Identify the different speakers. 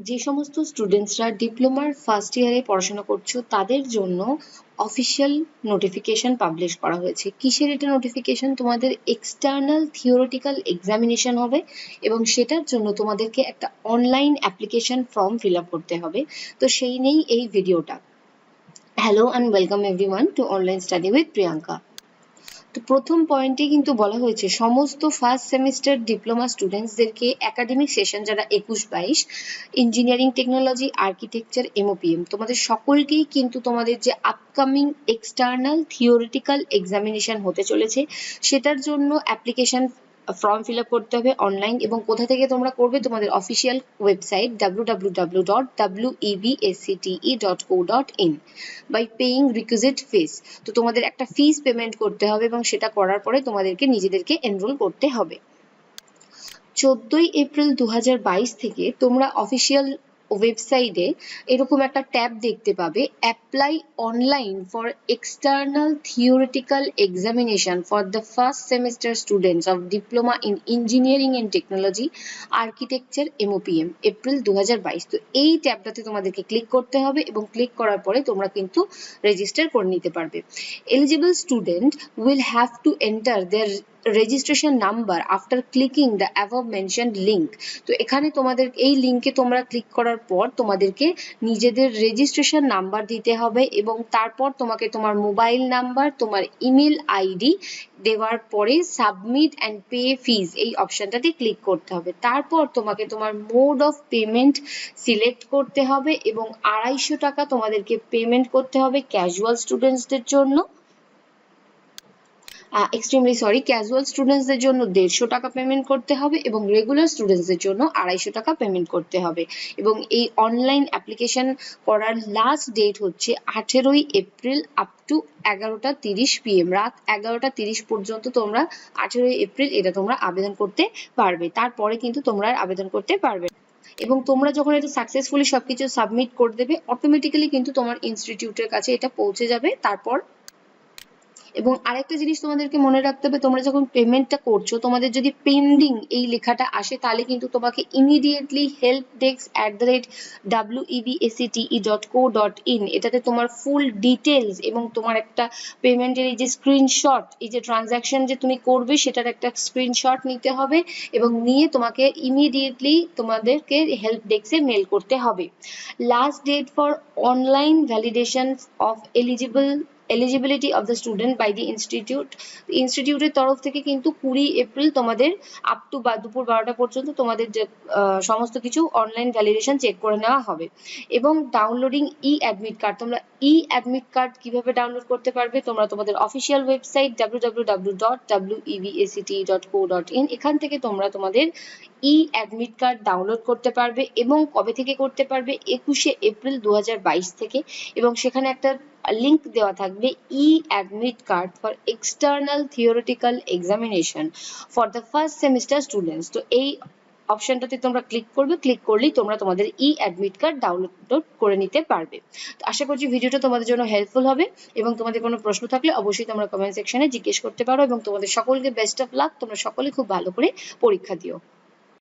Speaker 1: যে সমস্ত স্টুডেন্টসরা ডিপ্লোমার ফার্স্ট ইয়ারে পড়াশোনা করছো তাদের জন্য অফিসিয়াল নোটিফিকেশন পাবলিশ করা হয়েছে। কিসের এটা নোটিফিকেশন? তোমাদের এক্সটার্নাল থিওরিটিক্যাল এক্সামিনেশন হবে এবং সেটার জন্য তোমাদেরকে একটা online application form fill up করতে হবে। তো সেই নিয়েই এই ভিডিওটা। Hello and welcome everyone to online study with Priyanka. তো প্রথম পয়েন্টে কিন্তু বলা হয়েছে সমস্ত ফার্স্ট সেমিস্টার ডিপ্লোমা স্টুডেন্টসদেরকে একাডেমিক সেশন যারা 21-22 ইঞ্জিনিয়ারিং টেকনোলজি আর্কিটেকচার এমওপিএম তোমাদের সকলকেই কিন্তু তোমাদের যে আপকামিং এক্সটার্নাল থিওরিটিক্যাল এক্সামিনেশন হতে চলেছে সেটার জন্য অ্যাপ্লিকেশন ফর্ম ফিল আপ করতে হবে অনলাইন। এবং কোথা থেকে তোমরা করবে? তোমাদের official website www.wbscte.co.in by paying requisite fees. তো তোমাদের একটা ফিস পেমেন্ট করতে হবে এবং সেটা করার পরে তোমাদেরকে নিজেদেরকে এনরোল করতে হবে। 14 এপ্রিল 2022 থেকে তোমরা অফিসিয়াল ওয়েবসাইটে এরকম একটা ট্যাব দেখতে পাবে, apply online for external theoretical examination for the first semester students of diploma in engineering and technology architecture MOPM April 2022। তো এই ট্যাবটাতে তোমাদেরকে ক্লিক করতে হবে এবং ক্লিক করার পরে তোমরা কিন্তু রেজিস্টার করে নিতে পারবে। Eligible student will have to enter their registration number after clicking the above mentioned link. তো এখানে তোমাদের এই লিঙ্কে তোমরা ক্লিক করার পর তোমাদেরকে নিজেদের রেজিস্ট্রেশন নাম্বার দিতে হবে এবং তারপর তোমাকে তোমার মোবাইল নাম্বার, তোমার ইমেল আইডি দেওয়ার পরে সাবমিট অ্যান্ড পে ফিজ এই অপশনটাতে ক্লিক করতে হবে। তারপর তোমাকে তোমার মোড অফ পেমেন্ট সিলেক্ট করতে হবে এবং 250 টাকা তোমাদেরকে পেমেন্ট করতে হবে ক্যাজুয়াল স্টুডেন্টসদের জন্য। এক্সট্রিমলি সরি, ক্যাজুয়াল স্টুডেন্টসদের জন্য 150 টাকা পেমেন্ট করতে হবে এবং রেগুলার স্টুডেন্টসদের জন্য 250 টাকা পেমেন্ট করতে হবে। এবং এই অনলাইন অ্যাপ্লিকেশন করার লাস্ট ডেট হচ্ছে 18 এপ্রিল আপ টু 11:30 PM, রাত 11:30 পর্যন্ত তোমরা 18 এপ্রিল এটা তোমরা আবেদন করতে পারবে। তারপরে কিন্তু তোমরা আবেদন করতে পারবে এবং তোমরা যখন এটা সাকসেসফুলি সবকিছু সাবমিট করে দেবে অটোমেটিক্যালি কিন্তু তোমার ইনস্টিটিউটের কাছে এটা পৌঁছে যাবে। তারপর এবং আরেকটা জিনিস তোমাদেরকে মনে রাখতে হবে, তোমরা যখন পেমেন্টটা করছো তোমাদের যদি পেন্ডিং এই লেখাটা আসে তাহলে কিন্তু তোমাকে ইমিডিয়েটলি helpdesk@webscte.co.in এটাতে তোমার ফুল ডিটেলস এবং তোমার একটা পেমেন্টের এই যে স্ক্রিনশট, এই যে ট্রানজাকশন যে তুমি করবে সেটার একটা স্ক্রিনশট নিতে হবে এবং নিয়ে তোমাকে ইমিডিয়েটলি তোমাদেরকে হেল্প ডেস্কে মেল করতে হবে। Last date for online validation of eligibility of the student by the ইনস্টিটিউটের তরফ থেকে কিন্তু 20 এপ্রিল তোমাদের আপ টু দুপুর 12টা পর্যন্ত তোমাদের যে সমস্ত কিছু অনলাইন ভ্যালিডেশন চেক করে নেওয়া হবে। এবং ডাউনলোডিং ই অ্যাডমিট কার্ড, তোমরা ই অ্যাডমিট কার্ড কিভাবে ডাউনলোড করতে পারবে? তোমরা তোমাদের অফিসিয়াল ওয়েবসাইট www.wbscte.co.in এখান থেকে তোমরা তোমাদের ই অ্যাডমিট কার্ড ডাউনলোড করতে পারবে। এবং কবে থেকে করতে পারবে? 21 এপ্রিল 2022 থেকে। এবং সেখানে একটা লিংক দেওয়া থাকবে e admit card for external theoretical examination for the first semester students. তো এই অপশনটাতে তোমরা ক্লিক করবে, ক্লিক করলেই তোমরা তোমাদের ই অ্যাডমিট কার্ড ডাউনলোড করে নিতে পারবে। তো আশা করছি ভিডিওটা তোমাদের জন্য হেল্পফুল হবে এবং তোমাদের কোনো প্রশ্ন থাকলে অবশ্যই তোমরা কমেন্ট সেকশনে জিজ্ঞেস করতে পারো এবং তোমাদের সকলকে বেস্ট অফ লাক। তোমরা সকলে খুব ভালো করে পরীক্ষা দিও।